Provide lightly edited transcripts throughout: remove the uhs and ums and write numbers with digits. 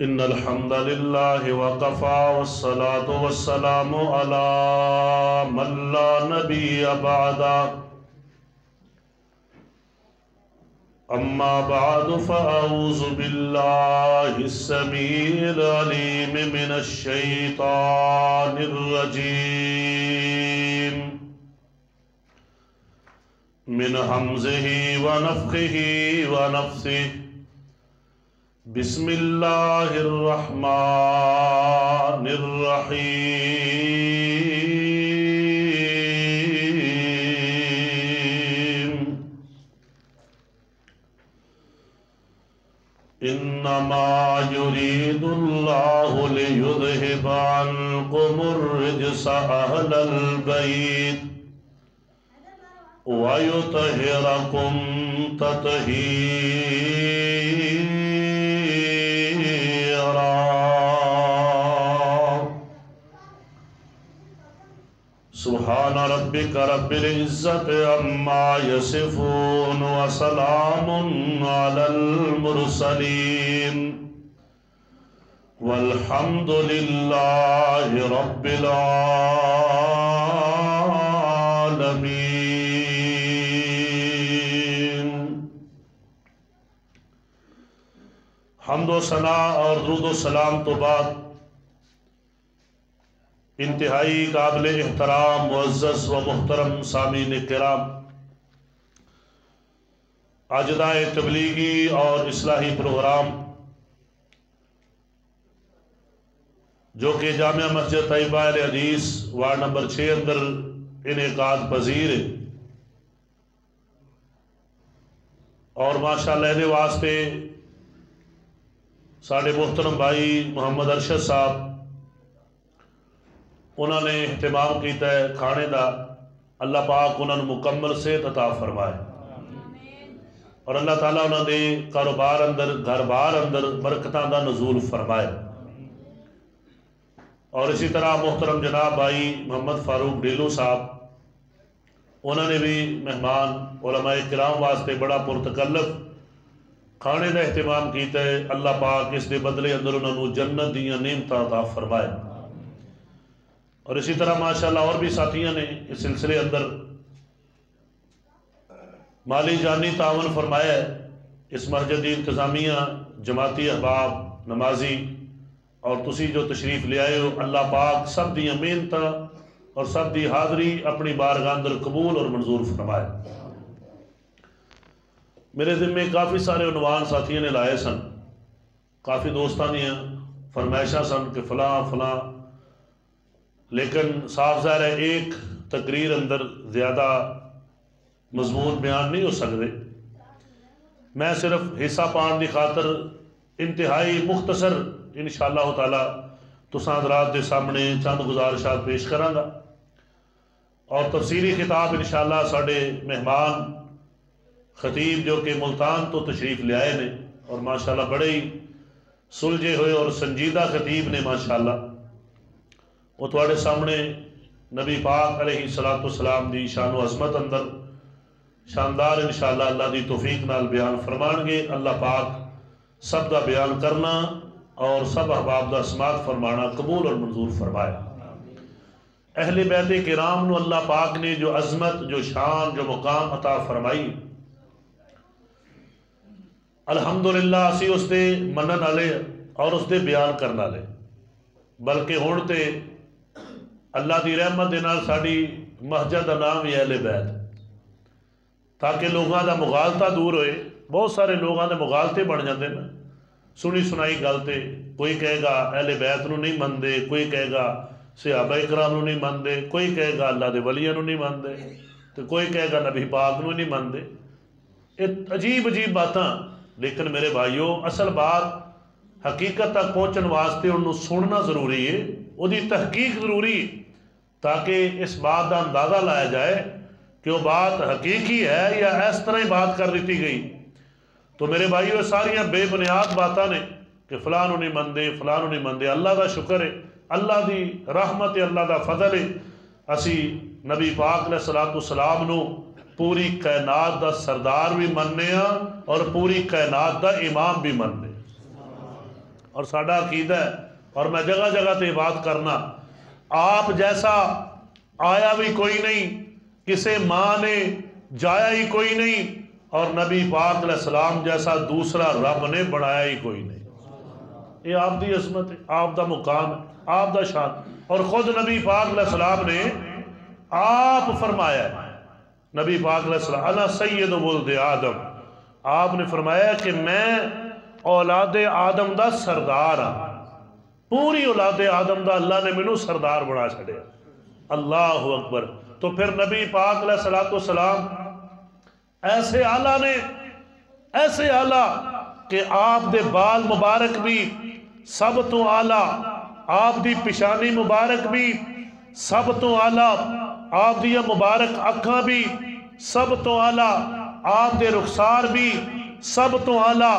إن الحمد لله وكفى والصلاة والسلام على من لا نبي بعده أما بعد فأعوذ بالله السميع العليم من الشيطان الرجيم من همزه ونفخه ونفثه بسم الله الرحمن الرحيم إنما يريد الله ليذهب عنكم الرجس أهل البيت ويطهركم تطهيرا سبحان ربك رب العزة عما يصفون وسلام على المرسلين والحمد لله رب العالمين۔ حمد و ثنا اور درود و سلام تو بعد انتہائی قابل احترام معزز و محترم سامعین کرام، عاجدہ تبلیغی اور اصلاحی پروگرام جو کہ جامعہ مسجد طیبہ الحدیث وارڈ نمبر 6 اندر انعقاد پذیر ہے اور ماشاءاللہ دے واسطے ساڑھے محترم بھائی محمد ارشد صاحب انہوں نے اہتمام کیتا ہے کھانے دا، اللہ پاک انہوں نے مکمل صحت عطا فرمائے اور اللہ تعالیٰ انہوں نے کاروبار اندر گھر بار اندر برکتاں دا نزول فرمائے۔ اور اسی طرح محترم جناب بھائی محمد فاروق ڈیلو صاحب انہوں نے بھی مہمان علماء کرام واسطے بڑا پرتکلف کھانے دا اہتمام کیتا ہے، اللہ پاک اس دے بدلے اندر انہوں نے جنت دیاں نعمتاں عطا فرمائے۔ اور اسی طرح ماشاءاللہ اور بھی ساتھیوں نے اس سلسلے اندر مالی جانی تعاون فرمایا ہے۔ اس مسجد انتظامیہ، جماعتی احباب، نمازی اور تسی جو تشریف لے آئے ہو، اللہ پاک سب دی محنتاں اور سب دی حاضری اپنی بارگاہ اندر قبول اور منظور فرمائے۔ میرے ذمے کافی سارے عنوان ساتھیوں نے لائے سن، کافی دوستان دیا فرمائشاں سن کہ فلاں فلاں، لیکن صاف ظاہر ہے ایک تقریر اندر زیادہ مضمون بیان نہیں ہو سکتے۔ میں صرف حصہ پان دی خاطر انتہائی مختصر انشاءاللہ تعالی تساں حضرات دے سامنے چند گزارشات پیش کراں گا اور تفصیلی خطاب انشاءاللہ ساڑھے مہمان خطیب جو کہ ملتان تو تشریف لے آئے نے اور ماشاءاللہ بڑے ہی سلجھے ہوئے اور سنجیدہ خطیب نے ماشاءاللہ، وہ تواڈے سامنے نبی پاک علیہ السلام دی شان و عظمت اندر شاندار انشاءاللہ اللہ دی توفیق نال بیان فرمان گے۔ اللہ پاک سب دا بیان کرنا اور سب احباب دا سماعت فرمانا قبول اور منظور فرمائے۔ اہل بیت کرام نو اللہ پاک نے جو عظمت، جو شان، جو مقام عطا فرمائی، الحمدللہ اسی اس دے منن والے اور اس دے بیان کرنے والے، بلکہ ہن تے اللہ دی رحمت دے نال ساڈی مسجد دا نام ہی اہل بیت، تاکہ لوگاں دا مغالطہ دور ہوئے۔ بہت سارے لوگاں دے مغالطے بن جاندے نا، سنی سنائی گل تے کوئی کہے گا اہل بیت نو نہیں مندے، کوئی کہے گا صحابہ اکرام نو نہیں مندے، کوئی کہے گا اللہ دے ولیاں نو نہیں مندے، تو کوئی کہے گا نبی پاک نو نہیں مندے۔ یہ عجیب عجیب باتاں، لیکن میرے بھائیو اصل بات حقیقت تک پہنچن واسطے انہوں سننا ضروری ہے، وہ دی تحقیق ضروری ہے، تاکہ اس بات کا اندازہ لایا جائے کہ وہ بات حقیقی ہے یا اس طرح ہی بات کر دیتی گئی۔ تو میرے بھائیو ساریاں بے بنیاد باتاں نے کہ فلاں نہیں مندے، فلاں نہیں مندے۔ اللہ دا شکر ہے، اللہ دی رحمت ہے، اللہ دا فضل ہے، اسی نبی پاک علیہ السلام نو پوری کائنات دا سردار بھی مننے ہاں اور پوری کائنات دا امام بھی مننے، اور ساڈا عقیدہ ہے، اور میں جگہ جگہ تے بات کرنا، آپ جیسا آیا بھی کوئی نہیں، کسے ماں نے جایا ہی کوئی نہیں، اور نبی پاک علیہ السلام جیسا دوسرا رب نے بنایا ہی کوئی نہیں۔ یہ آپ دی عظمت ہے، آپ دا مقام ہے، آپ دا شان۔ اور خود نبی پاک علیہ السلام نے آپ فرمایا ہے، نبی پاک علیہ السلام انا سید ولد آدم، آپ نے فرمایا کہ میں اولاد آدم دا سردار ہاں، پوری اولاد آدم دا اللہ نے مینوں سردار بنا چھڑیا۔ اللہ اکبر۔ تو پھر نبی پاک علیہ السلام ایسے آلہ نے، ایسے آلہ کہ آپ دے بال مبارک بھی سب تو آلہ، آپ دی پیشانی مبارک بھی سب تو آلہ، آپ دی مبارک اکھاں بھی سب تو آلہ، آپ دے رخسار بھی سب تو آلہ،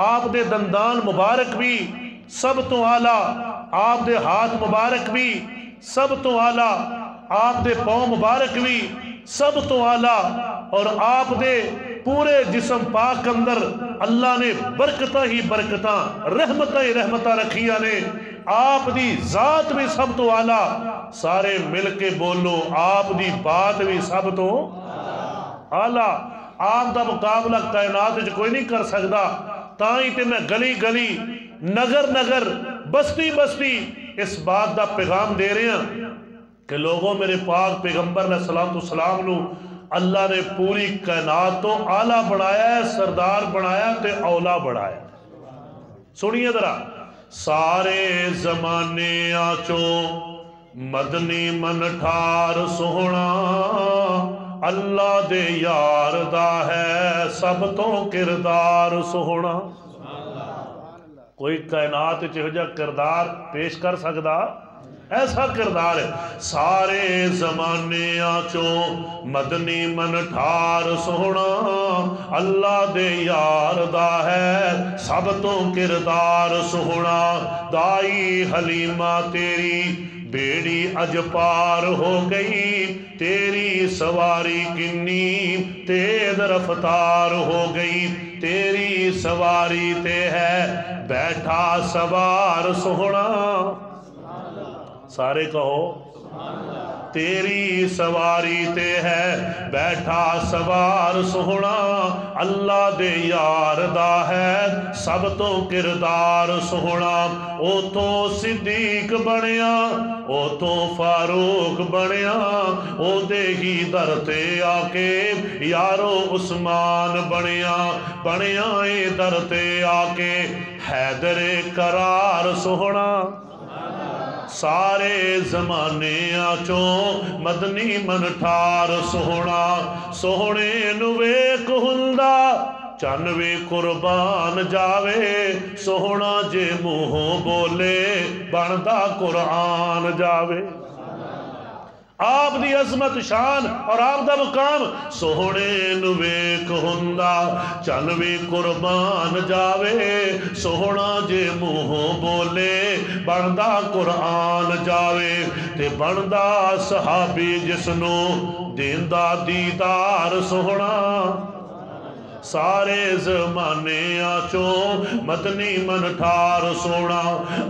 آپ دے دندان مبارک بھی سب تو آلہ، آپ دے ہاتھ مبارک بھی سب تو آلہ، آپ دے پاؤں مبارک بھی سب تو آلہ، اور آپ دے پورے جسم پاک اندر اللہ نے برکتاں ہی برکتاں، رحمتاں ہی رحمتاں رکھیاں نے، آپ دی ذات بھی سب تو آلہ۔ سارے مل کے بولو، آپ دی بات بھی سب تو آلہ۔ آپ دا مقابلہ کائنات وچ کوئی نہیں کر سکدا، تائیں تے میں گلی گلی، نگر نگر، بستی بستی اس بات دا پیغام دے رہے ہیں کہ لوگوں میرے پاک پیغمبر علیہ السلام نو اللہ نے پوری کائنات تو آلہ بنایا ہے، سردار بنایا تے اولا بنایا۔ سنیے ذرا، سارے زمانے آچوں مدنی من ٹھار سوہنا، اللہ دے یار دا ہے سب تو کردار سوہنا۔ کوئی کائنات چہجا کردار پیش کر سکدا؟ ایسا کردار ہے۔ سارے زمانے آچوں مدنی من ٹھار سوہنا، اللہ دے یار دا ہے سب تو کردار سوہنا۔ دائی حلیمہ تیری بیڑی اج پار ہو گئی، تیری سواری کنی تیز رفتار ہو گئی، تیری سواری تے ہے بیٹھا سوار سوہنا۔ سارے کہو تیری سواری تے ہے بیٹھا سوار سوہنا، اللہ دے یار دا ہے سب تو کردار سوہنا۔ او تو صدیق بنیا، او تو فاروق بنیا، او دے ہی در تے آکے یارو عثمان بنیا، بنیا اے در تے آکے حیدر قرار سوہنا۔ سارے زمانے آچوں مدنی من ٹھار سوہنا، سوہنے نویک ہندہ چانوے قربان جاوے، سوہنا جے منہوں بولے بندہ قرآن جاوے۔ آپ دی عظمت شان اور آپ دا مقام، سوہنے نویک ہندہ چانوے قربان جاوے، سوہنا جے منہوں بولے بندہ قرآن جاوے، تے بندہ صحابی جسنو دیندہ دیدار سوہنا۔ سارے زمانے آچوں مدنی من ٹھار سونا،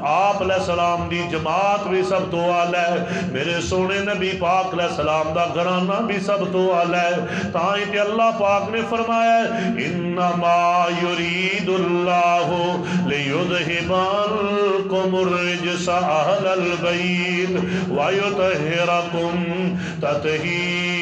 آپ علیہ السلام دی جماعت بھی سب تو آلہ ہے، میرے سونے نبی پاک علیہ السلام دا گھرانہ بھی سب تو آلہ ہے۔ تائیں تے اللہ پاک نے فرمایا ہے انما یرید اللہ لیذہب عنکم الرجس اہل البیت ویطہرکم تطہیرا۔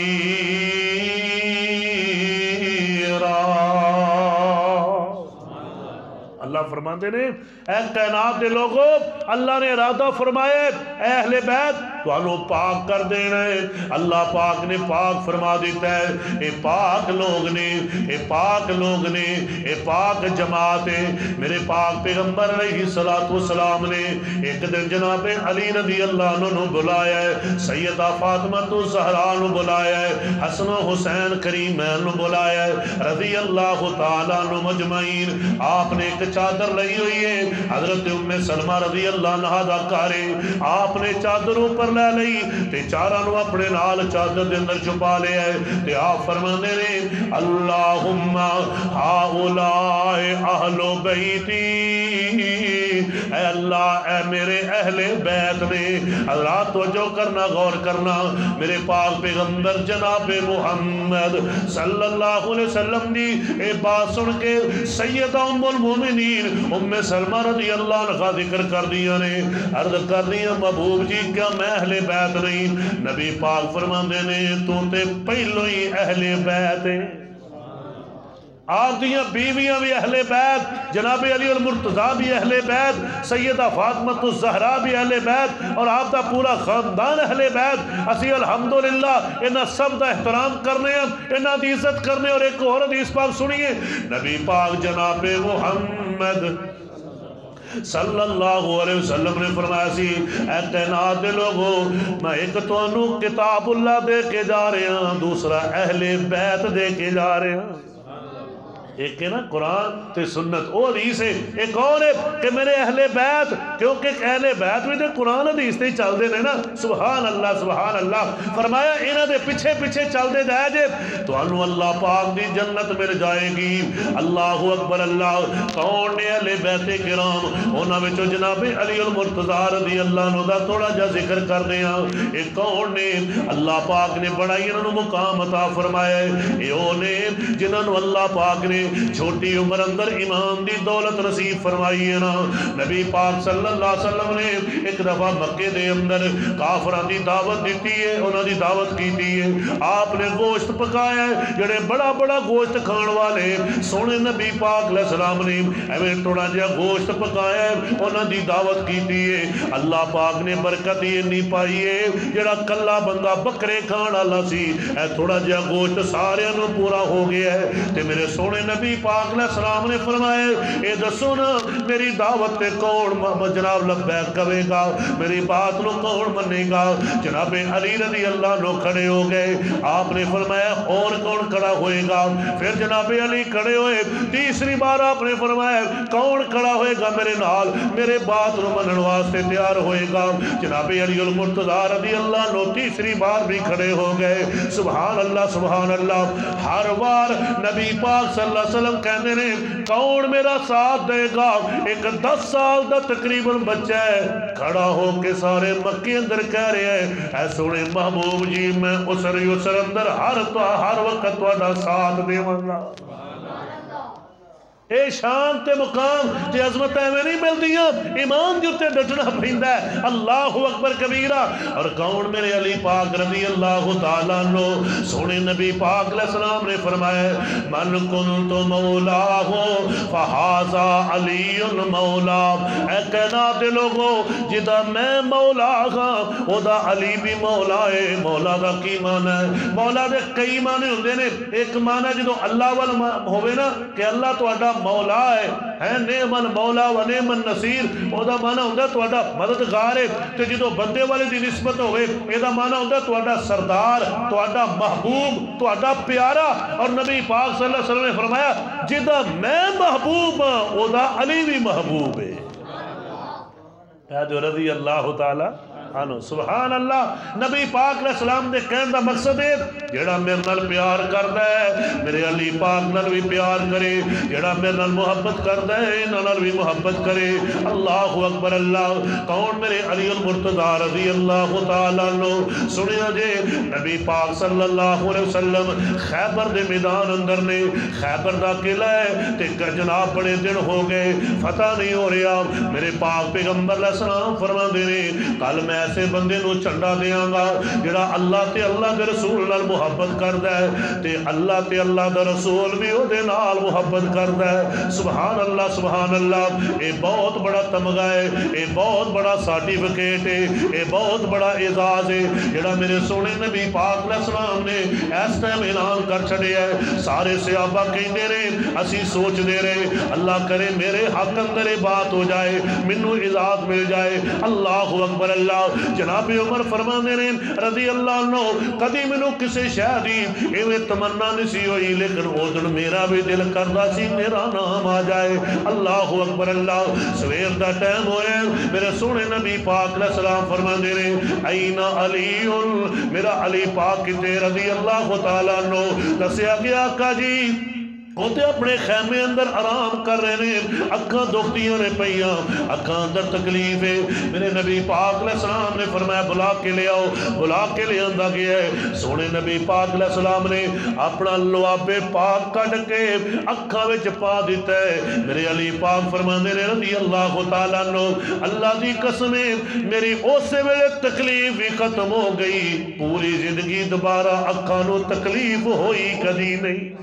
اللہ فرماندے نے اے کائنات دے لوگوں، اللہ نے ارادہ فرمائے اے اہل بیت تو انہوں پاک کر دینا ہے۔ اللہ پاک نے پاک فرما دیتا ہے، اے پاک لوگ نے، اے پاک لوگ نے، اے پاک جماعت ہے۔ میرے پاک پیغمبر علیہ السلام نے ایک دن جناب علی رضی اللہ عنہ بلایا ہے، سیدہ فاطمہ الزہرا نو بلایا ہے، حسن و حسین کریمین نو بلایا ہے رضی اللہ تعالیٰ عنہ مجمعین۔ آپ نے ایک چادر لئی ہوئی ہے، حضرت ام سلمہ رضی اللہ عنہ دا کارے، آپ نے چادر اوپر لے لئی تے چارہ نو اپنے نال چادر دے اندر چھپا لے آئے تے آپ فرمانے نے اللہم ہاؤلاء اہل بیتی اے اللہ اے میرے اہل بیت نے حضرات توجہ کرنا غور کرنا میرے پاک پیغمبر جناب محمد صلی اللہ علیہ وسلم دی اے بات سن کے سیدہ ام المومنین ام سلمہ رضی اللہ عنہ ذکر کر دیا نے عرض کر دیا محبوب جی کیا میں اہل بیت نہیں؟ نبی پاک فرماندے نے تو تے پہلو ہی اہل بیت ہے آپ دیاں بیویاں بھی اہل بیت جناب علی المرتضیٰ بھی اہل بیت سیدہ فاطمہ الزہرا بھی اہل بیت اور آپ دا پورا خاندان اہل بیت اسی الحمدللہ انہاں سب دا احترام کرنے ہیں انہاں دی عزت کرنے اور ایک اور حدیث پاک سنیے نبی پاک جناب محمد صلی اللہ علیہ وسلم نے فرمایا سی اے کائنات دے لوگو میں ایک تانوں کتاب اللہ دے کے جا رہے ہیں دوسرا اہل بیت دے کے جا رہے ہیں ایک ہے نا قرآن تے سنت او حدیث ہے ایک اور ہے کہ میرے اہل بیت کیونکہ اہل بیت میں تے قرآن حدیث تے چل دے نا سبحان اللہ فرمایا انہاں دے پیچھے پیچھے چل دے جائے جے تو انہوں اللہ پاک دی جنت مل جائے گی اللہ اکبر اللہ کون نے اہل بیت کرام انہاں وچوں جناب علی المرتضیٰ رضی اللہ عنہ دا تھوڑا جا ذکر کر دے ہیں ایک کون نے اللہ پاک نے بڑا ہی انہوں مقام عطا فرمایا ہے یہ وہ نے جنہوں اللہ پاک نے چھوٹی عمر اندر ایمان دی دولت نصیب فرمائی ہے نا نبی پاک صلی اللہ علیہ وسلم نے ایک دفعہ مکے دے اندر کافران دی دعوت دیتی ہے انہوں دی دعوت کیتی ہے آپ نے گوشت پکایا ہے جڑے بڑا بڑا گوشت کھان والے سونے نبی پاک علیہ السلام نے ایویں تھوڑا جہا گوشت پکایا ہے انہوں دی دعوت کیتی ہے اللہ پاک نے برکت ہی نہیں پائی ہے جڑا کلا بندہ بکرے کھان والا سی اے تھوڑا جہا گوشت سارے نوں پورا ہو گیا ہے تے میرے سونے نبی پاک علیہ السلام نے فرمایا اے دسو نا میری دعوت تے کون جناب لبیک کہے گا میری بات نو کون منے گا جناب علی رضی اللہ عنہ کھڑے ہو گئے آپ نے فرمایا اور کون کھڑا ہوئے گا پھر جناب علی کھڑے ہوئے تیسری بار آپ نے فرمایا کون کھڑا ہوئے گا میرے نال میرے بات نو منن واسطے تیار ہوئے گا جناب علی المرتضیٰ رضی اللہ عنہ تیسری بار بھی کھڑے ہو گئے سبحان اللہ ہر بار نبی پاک صلی اللہ علیہ وسلم کہنے نے کون میرا ساتھ دے گا ایک 10 سال دا تقریباً بچہ ہے کھڑا ہو کے سارے مکے اندر کہہ رہے ہیں اے سونے محبوب جی میں اسر اندر ہر وقت تہاڈا ساتھ دیواں گا اے شان تے مقام تے عظمت میں نہیں ملدیاں ایمان جو تے ڈٹنا پیندا ہے اللہ اکبر کبیرہ اور کون میرے علی پاک رضی اللہ تعالیٰ عنہ سونے نبی پاک علیہ السلام نے فرمایا من کنت مولا فہذا علی مولا اے کائنات دے لوگو جدا میں مولا ہاں او دا علی بھی مولا ہے مولا دا کی معنی ہے مولا دے کئی معنی ہوندے نے ایک معنی جدوں اللہ وال ہوے نا کہ اللہ تہاڈا مولا ہے نعم المولا و نعم النصیر او دا معنی ہوندا تہاڈا مددگار ہے تے جدوں بندے والے دی نسبت ہوے اے دا معنی ہوندا تہاڈا سردار تہاڈا محبوب تہاڈا پیارا اور نبی پاک صلی اللہ علیہ وسلم نے فرمایا جدا میں محبوب ہاں او دا علی بھی محبوب ہے رضی اللہ تعالی عنہ سبحان اللہ نبی پاک علیہ السلام دے کہن دا مقصد ہے جڑا میرے نال پیار کردا ہے میرے علی پاک نال بھی پیار کرے جڑا میرے نال محبت کردا ہے انہاں نال بھی محبت کرے اللہ اکبر اللہ کون میرے علی المرتضیٰ رضی اللہ تعالی عنہ سنیا جے نبی پاک صلی اللہ علیہ وسلم خیبر دے میدان اندر نے خیبر دا قلعہ ہے تے جناب بڑے دن ہو گئے فتح نہیں ہو رہا میرے پاک پیغمبر علیہ السلام فرماندے نے کل میں ایسے بندے نو چنڈا دیاں گا جڑا اللہ تے اللہ دے رسول نال محبت کردا ہے تے اللہ تے اللہ دے رسول بھی او دے نال محبت کردا ہے سبحان اللہ اے بہت بڑا تمغہ ہے اے بہت بڑا سرٹیفکیٹ ہے اے بہت بڑا اعزاز ہے جڑا میرے سونے نبی پاک علیہ السلام نے اس ٹائم اعلان کر چھڑیا ہے سارے صحابہ کہندے رہے اسی سوچ دے رہے اللہ کرے میرے حق اندر بات ہو جائے مینوں اعزاز مل جائے اللہ اکبر اللہ جناب عمر فرمانے نے رضی اللہ عنہ کدی مینوں کسے شے دی ایویں تمنا نہیں سی ہوئی لیکن او دن میرا بھی دل کردا سی میرا نام آ جائے اللہ اکبر اللہ سویر دا ٹائم ہویا میرے سونے نبی پاک علیہ السلام فرماندے نے این علی میرا علی پاک کتے رضی اللہ تعالی عنہ دسیا گیا آقا جی وہ اپنے خیمے اندر آرام کر رہے ہیں، اکھاں دکھدیاں نے پیاں، اکھاں اندر تکلیف ہے۔ میرے نبی پاک علیہ السلام نے فرمایا بلا کے لے آؤ، بلا کے لے آندا گیا ہے۔ سونے نبی پاک علیہ السلام نے اپنا لعاب پاک کٹ کے اکھاں وچ پا دیتا ہے۔ میرے علی پاک فرماندے نے رضی اللہ تعالیٰ عنہ، اللہ دی قسم ہے میری اسی ویلے تکلیف بھی ختم ہو گئی، پوری زندگی دوبارہ اکھاں نو تکلیف ہوئی کدی نہیں۔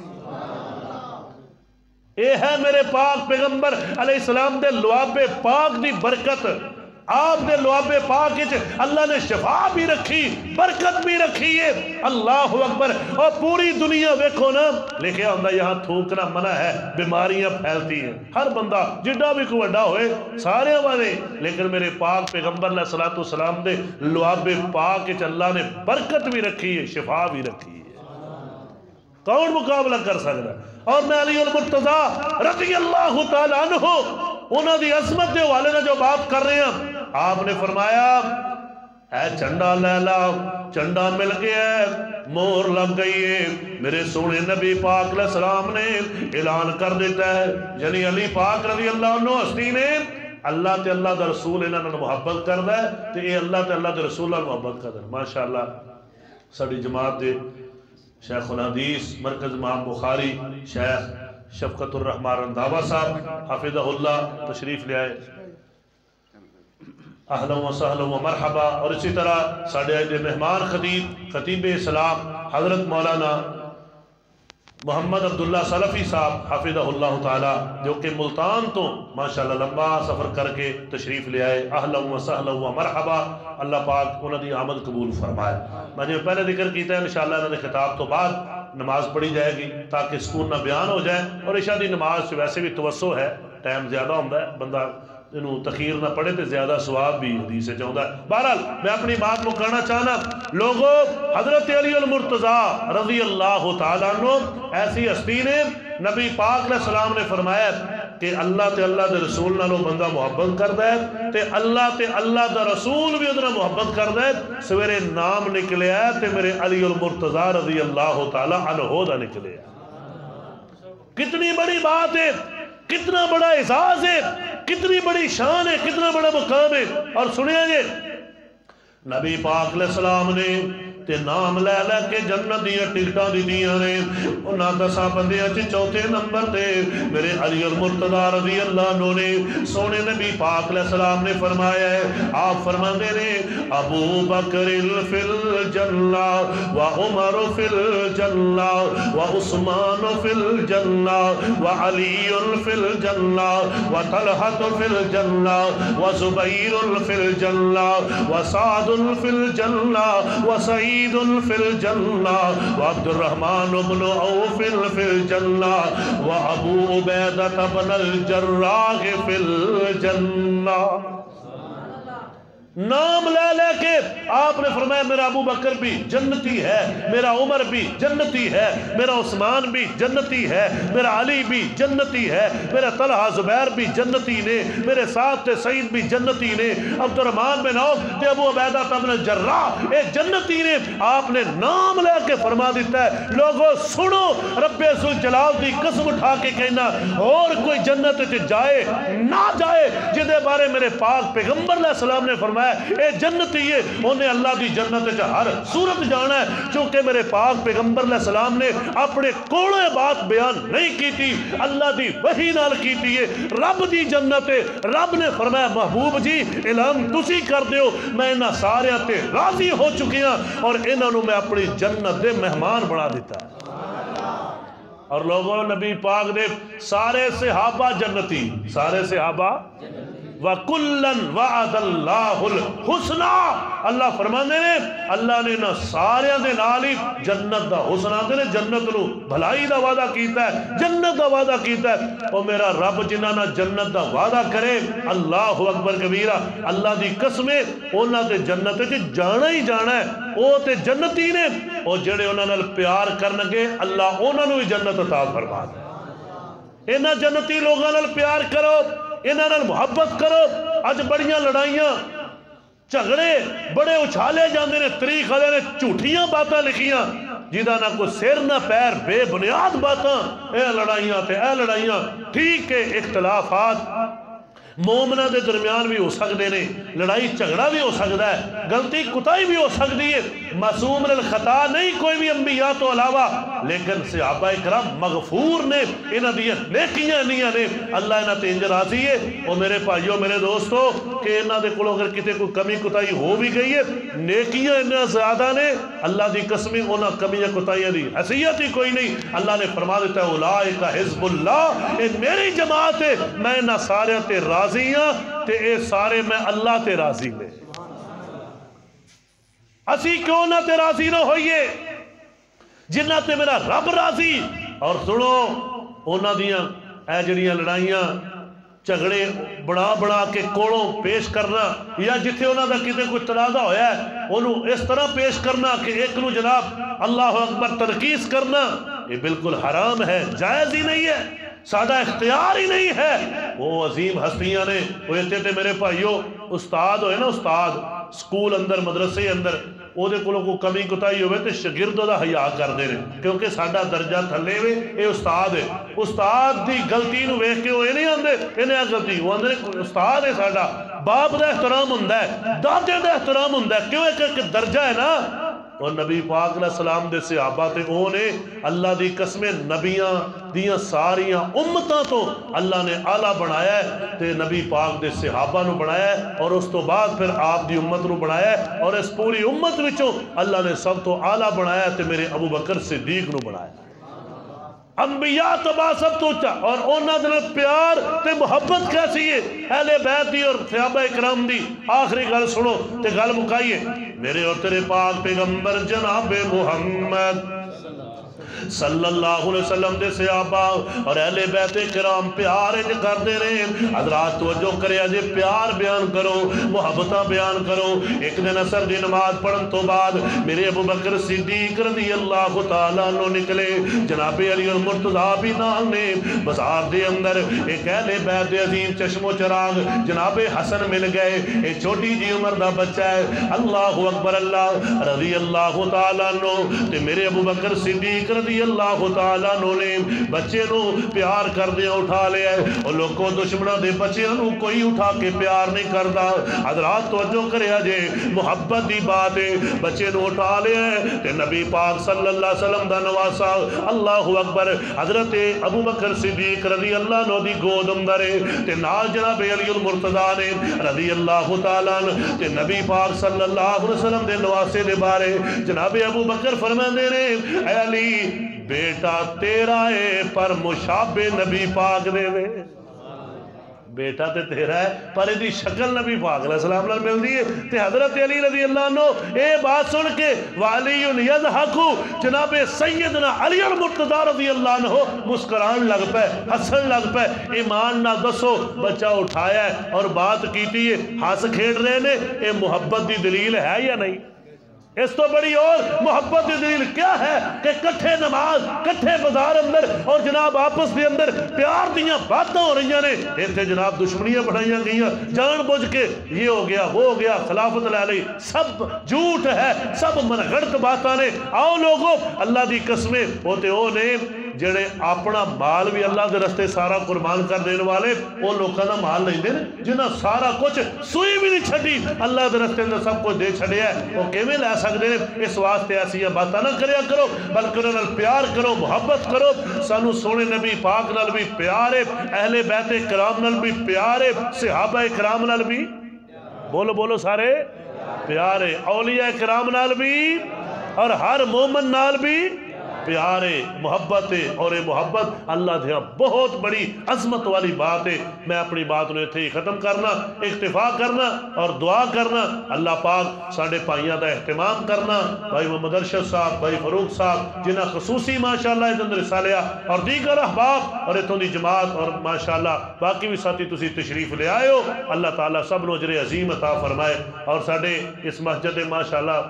اے ہے میرے پاک پیغمبر علیہ السلام دے لعاب پاک دی برکت۔ آپ دے لعاب پاک اللہ نے شفا بھی رکھی، برکت بھی رکھی ہے۔ اللہ اکبر۔ اور پوری دنیا ویکھو نا لکھیا ہوندا یہاں تھوکنا منع ہے، بیماریاں پھیلتی ہیں، ہر بندہ جڈا بھی کوئی بڑا ہوئے سارے والے، لیکن میرے پاک پیغمبر علیہ السلام دے لعاب پاک اللہ نے برکت بھی رکھی ہے، شفا بھی رکھی ہے۔ کون مقابلہ کر سکتا ہے؟ اور میں علی المرتضیٰ رضی اللہ تعالیٰ عنہ انہوں دی عظمت دے والے نے جو بات کر رہے ہیں، آپ نے فرمایا اے چنڈا لیلا، چنڈا مل گیا ہے، مور لگ گئی ہے۔ میرے سونے نبی پاک علیہ السلام نے اعلان کر دیتا ہے، یعنی علی پاک رضی اللہ عنہ ہستی نے اللہ تے اللہ دا رسول انہوں نے محبت کردا ہے تے اے اللہ تے اللہ دا رسول محبت کردا ہے۔ ماشاءاللہ ساری جماعت دے شیخ الحدیث مرکز امام بخاری شیخ شفقت الرحمان رنداوا صاحب حافظہ اللہ تشریف لے آئے، اہلا و سہلا و مرحبا۔ اور اسی طرح ساڑھے آئے مہمان خطیب اسلام حضرت مولانا محمد عبداللہ سلفی صاحب حافظہ اللہ تعالی، جو کہ ملتان تو ماشاءاللہ لمبا سفر کر کے تشریف لے آئے، اہلا و سہلا و مرحبا۔ اللہ پاک انہوں نے آمد قبول فرمائے۔ میں نے پہلے ذکر کیتا ہے انشاءاللہ انہوں نے خطاب تو بعد نماز پڑھی جائے گی تاکہ سکون نہ بیان ہو جائے، اور عشاء دی نماز ویسے بھی توسع ہے، ٹائم زیادہ ہوتا ہے، بندہ انہوں تخیر نہ پڑے تو زیادہ ثواب بھی حدیث سے چاہتا ہے۔ بہرحال میں اپنی بات مکانا چاہنا، لوگوں حضرت علی المرتضیٰ رضی اللہ تعالیٰ عنہ ایسی ہستی نے نبی پاک علیہ السلام نے فرمایا کہ اللہ تے اللہ دے رسول نالوں بندہ محبت کردا ہے تے اللہ دا رسول بھی ادھر محبت کردا ہے۔ سویرے نام نکلے ہے تے میرے علی المرتضیٰ رضی اللہ تعالیٰ عنہ دا نکلے ہے۔ کتنی بڑی بات ہے، کتنا بڑا اعزاز ہے، کتنی بڑی شان ہے، کتنا بڑا مقام ہے۔ اور سنیا جی نبی پاک علیہ السلام نے تے نام لے لے کے جنت دیا ٹکٹاں دیتیاں نے، انہاں 10 بندیاں چوتھے نمبر تے میرے علی المرتضیٰ رضی اللہ عنہ نے سونے نبی پاک علیہ السلام نے فرمایا ہے، آپ فرماندے نے ابو بکر فی الجنہ و عمر فی الجنہ و عثمان فی الجنہ و علی فی الجنہ و طلحہ فی الجنہ و زبیر فی الجنہ و سعد فی الجنہ و سعید فی الجنہ وعبد الرحمن بن عوف فی الجنہ وابو عبیدہ بن الجراح فی الجنہ۔ نام لے لے کے آپ نے فرمایا میرا ابو بکر بھی جنتی ہے، میرا عمر بھی جنتی ہے، میرا عثمان بھی جنتی ہے، میرا علی بھی جنتی ہے، میرا طلحہ زبیر بھی جنتی نے، میرے ساتھ سعید بھی جنتی نے، عبد الرحمن بن عوف تے ابو عبیدہ بن الجراح اے جنتی نے۔ آپ نے نام لے کے فرما دیتا ہے لوگوں سنو، رب ذوالجلال دی قسم اٹھا کے کہنا اور کوئی جنت جائے نہ جائے جدے بارے میرے پاک پیغمبر علیہ السلام نے فرمایا اے جنتی ہے، انہیں اللہ دی جنت ہر صورت جانا ہے، چونکہ میرے پاک پیغمبر علیہ السلام نے اپنے کوڑے بات بیان نہیں کی تھی، اللہ دی وحی نال کی تھی ہے، رب دی جنت ہے۔ رب نے فرمایا محبوب جی اعلان تسی کر دیو، میں انہاں سارے تے راضی ہو چکے ہیں اور انہاں نو میں اپنی جنت دے مہمان بنا دیتا ہے۔ اور لوگوں نبی پاک دے سارے صحابہ جنتی، سارے صحابہ وَكُلًّا وَعَدَ اللَّهُ الْحُسْنَى، اللہ فرمانے نے اللہ نے نہ سارے دے نالی جنت دا حسن آتے نے، جنت نو بھلائی دا وعدہ کیتا ہے، جنت دا وعدہ کیتا ہے۔ اور میرا رب جنہ نہ جنت دا وعدہ کرے اللہ اکبر کبیرہ، اللہ دی قسمیں اونا تے جنت تے جانا ہی جانا ہے، او تے جنتی نے، اور جڑے اونا نال پیار کرنگے اللہ اونا نو ہی جنت عطا فرما دے۔ انہاں جنتی لوگاں نال پیار کرو، انہاں نال محبت کرو۔ اج بڑیاں لڑائیاں جھگڑے بڑے اچھالے جاندے نے، تاریخ والے نے جھوٹیاں باتاں لکھیاں جہاں نہ کوئی سر نہ پیر، بے بنیاد باتاں، اے لڑائیاں تے اے لڑائیاں۔ ٹھیک ہے اختلافات مومنہ دے درمیان بھی ہو سکتے ہیں، لڑائی جھگڑا بھی ہو سکتا ہے، غلطی کوتاہی بھی ہو سکتی ہے، معصوم الخطا نہیں کوئی بھی انبیاء تو علاوہ، لیکن صحابہ کرام مغفور نے، انہاں دیاں نیکیاں انہیاں نے، اللہ انہاں تے انج راضی ہے۔ اور میرے بھائیو میرے دوستو کہ انہاں دے کولوں اگر کتے کوئی کمی کوتاہی ہو بھی گئی ہے، نیکیاں انہاں زیادہ نے، اللہ دی قسمیں انہاں کمیاں کوتاہیاں دی حیثیت ہی کوئی نہیں۔ اللہ نے فرما دیتا ہے اولئک حزب اللہ، اے میری جماعت ہے، میں نہ سارے تے راضی ہاں تے اے سارے میں اللہ تے راضی میں۔ اسی کیوں نہ تے راضی نہ ہوئیے جنہ تے میرا رب راضی۔ اور سنو اونا دیاں اے جڑیاں لڑائیاں جھگڑے بڑا کے کوڑوں پیش کرنا، یا جتھے انہاں دا کتے کوئی تنازع ہویا ہے انہوں اس طرح پیش کرنا کہ ایک نو جناب اللہ اکبر تنقیص کرنا، یہ بالکل حرام ہے، جائز ہی نہیں ہے، سادہ اختیار ہی نہیں ہے۔ وہ عظیم ہستیاں نے وہ اتنے تے میرے بھائیو استاد ہوئے نا، استاد سکول اندر مدرسے اندر او دے کولوں کو کمی کوتاہی ہوئے تے شاگرد دا حیا کردے نے، کیونکہ ساڈا درجہ تھلے وے، اے استاد ہے، استاد دی غلطی نو ویکھ کے وہ نہیں آندے انہیں غلطی، وہ آندے استاد ہے ساڈا، باپ دا احترام ہوندا ہے، دادے دا احترام ہوندا ہے، کیوں ایک درجہ ہے نا۔ اور نبی پاک علیہ السلام دے صحابہ تے اونے اللہ دی قسمیں نبیاں دیاں ساریاں امتاں تو اللہ نے اعلیٰ بنایا ہے تے نبی پاک دے صحابہ نو بنایا ہے، اور اس تو بعد پھر آپ دی امت نو بنایا ہے، اور اس پوری امت وچوں اللہ نے سب تو اعلیٰ بنایا ہے تے میرے ابو بکر صدیق نو بنایا ہے۔ انبیاء تبا سب تو اچھا، اور اونا دل پیار تے محبت کیسی ہے اہل بیت دی اور صحابہ اکرام دی۔ آخری گل سنو تے گل مکائیے، میرے اور تیرے پاک پیغمبر جناب محمد صلی اللہ علیہ وسلم دے صحابہ اور اہل بیت کرام پیار اج کر دے رہے ہیں۔ حضرات توجہ کرے اجے پیار بیان کرو، محبتہ بیان کرو۔ ایک دن عصر دی نماز پڑھن تو بعد میرے ابو بکر صدیق رضی اللہ تعالیٰ عنہ نکلے، جناب علی المرتضیٰ بھی نال نے، بازار دے اندر ایک اہل بیت دے عظیم چشم و چراغ جناب حسن مل گئے، ایک چھوٹی جی عمر دا بچہ ہے، اللہ اکبر اللہ رضی اللہ تعالیٰ عنہ تے میرے ابو بکر صدیق رضی اللہ تعالیٰ عنہ نے بچے نو پیار کر دیا اٹھا لیا ہے، اور لوگوں دشمنوں دے بچے نو کوئی اٹھا کے پیار نہیں کردا۔ حضرات توجہ کرے جے محبت دی بات ہے، بچے نو اٹھا لیا ہے تے نبی پاک صلی اللہ علیہ وسلم دا نواسا اللہ اکبر حضرت ابو بکر صدیق رضی اللہ عنہ دی گود اندر ہے تے نال جناب علی المرتضیٰ نے رضی اللہ تعالیٰ عنہ تے نبی پاک صلی اللہ علیہ وسلم دے نواسے دے بارے جناب ابو بکر فرماندے نے، اے علی بیٹا تیرا ہے پر مشابہ نبی پاک دے وے، بیٹا تے تیرا ہے پر ایدی شکل نبی پاک علیہ السلام نے مل دی ہے۔ تے حضرت علی رضی اللہ عنہ اے بات سن کے وَعَلِيٌّ يَضْحَكُ جناب سیدنا علی المرتضیٰ رضی اللہ عنہ مسکران لگ پہ، ہسن لگ پہ۔ ایمان نہ دسو بچہ اٹھایا ہے اور بات کیتی ہے، ہاس کھیڑ رہے نے، اے محبت دی دلیل ہے یا نہیں؟ اس تو بڑی اور محبت دی دلیل کیا ہے کہ کٹھے نماز کٹھے بازار اندر اور جناب آپس دے اندر پیار دیاں باتاں ہو رہی نے، ایتھے جناب دشمنیاں بڑھائیاں گئیاں جان بوجھ کے، یہ ہو گیا وہ ہو گیا، خلافت لے لئی، سب جھوٹ ہے، سب منگڑت باتاں نے۔ آؤ لوگوں اللہ دی قسمیں ہوتے ہو نے جڑے اپنا مال بھی اللہ دے رستے سارا قربان کر دینے والے، وہ لوگوں دا مال نہیں دین جنہاں سارا کچھ سوئی بھی نہیں چھڑی اللہ دے رستے اندر سب کچھ دے چھڑیا ہے، وہ کیویں لے سکتے ہیں؟ اس واسطے ایسی باتاں نہ کریا کرو، بلکہ انہاں نال پیار کرو، محبت کرو۔ سانو سونے نبی پاک نال بھی پیار ہے، اہل بیت کرام نال بھی پیار ہے، صحابہ کرام نال بھی بولو بولو سارے پیار ہے، اولیاء کرام نال بھی اور ہر مومن نال بھی پیارے محبت ہے، اور یہ محبت اللہ دیا بہت بڑی عظمت والی بات ہے۔ میں اپنی بات نے تھے ختم کرنا، اکتفا کرنا اور دعا کرنا اللہ پاک ساڑھے پائیاں دا اہتمام کرنا، بھائی محمد ارشد صاحب، بھائی فروخ صاحب جنہ خصوصی ماشاءاللہ ادھن رسالیہ اور دیگر احباب اور اتوں دی جماعت اور ماشاءاللہ باقی بھی ساتھی تسی تشریف لے آئے ہو، اللہ تعالیٰ سب نو اجر عظیم عطا فرمائے، اور ساڑھے اس مسجد ماشاءاللہ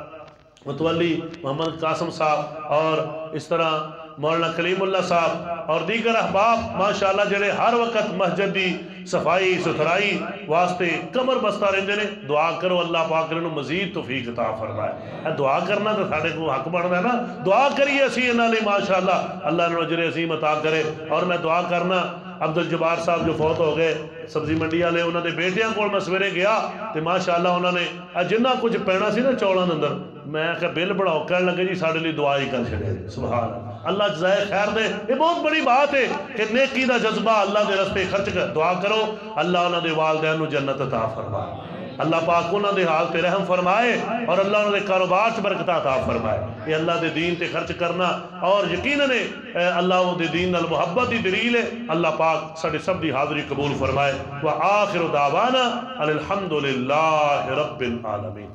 متولی محمد قاسم صاحب اور اس طرح مولانا کلیم اللہ صاحب اور دیگر احباب ماشاءاللہ جڑے ہر وقت مسجد دی صفائی ستھرائی واسطے کمر بستہ رہندے نے. دعا کرو اللہ پاک انہاں نوں مزید توفیق عطا فرمائے. دعا کرنا تو ساڈے کو حق بندا ہے نا, دعا کریے اسی انہاں لئی ماشاءاللہ اللہ انہاں نوں اجر عظیم عطا کرے. اور میں دعا کرنا عبدالجبار صاحب جو فوت ہو گئے سبزی منڈی والے, انہاں دے بیٹیاں کول میں سویرے گیا تے ماشاءاللہ انہاں نے جنہ کچھ پینا سی نا چولاں دے اندر, میں کہ بل بڑھاؤ, کہنے لگے جی ساڈے لیے دعا ہی کر چھڑے. سبحان اللہ جزائے خیر دے. یہ بہت بڑی بات ہے کہ نیکی دا جذبہ اللہ دے راستے خرچ کر. دعا کرو اللہ انہاں دے والدین نوں جنت عطا فرمائے, اللہ پاک انہاں دے حال تے رحم فرمائے اور اللہ انہاں دے کاروبار چ برکت عطا فرمائے. یہ اللہ دے دین تے خرچ کرنا اور یقیناً اللہ دے دین نال محبت دی دلیل ہے. اللہ پاک ساڈے سب دی حاضری قبول فرمائے. وآخر دعوانا الحمدللہ رب العالمین.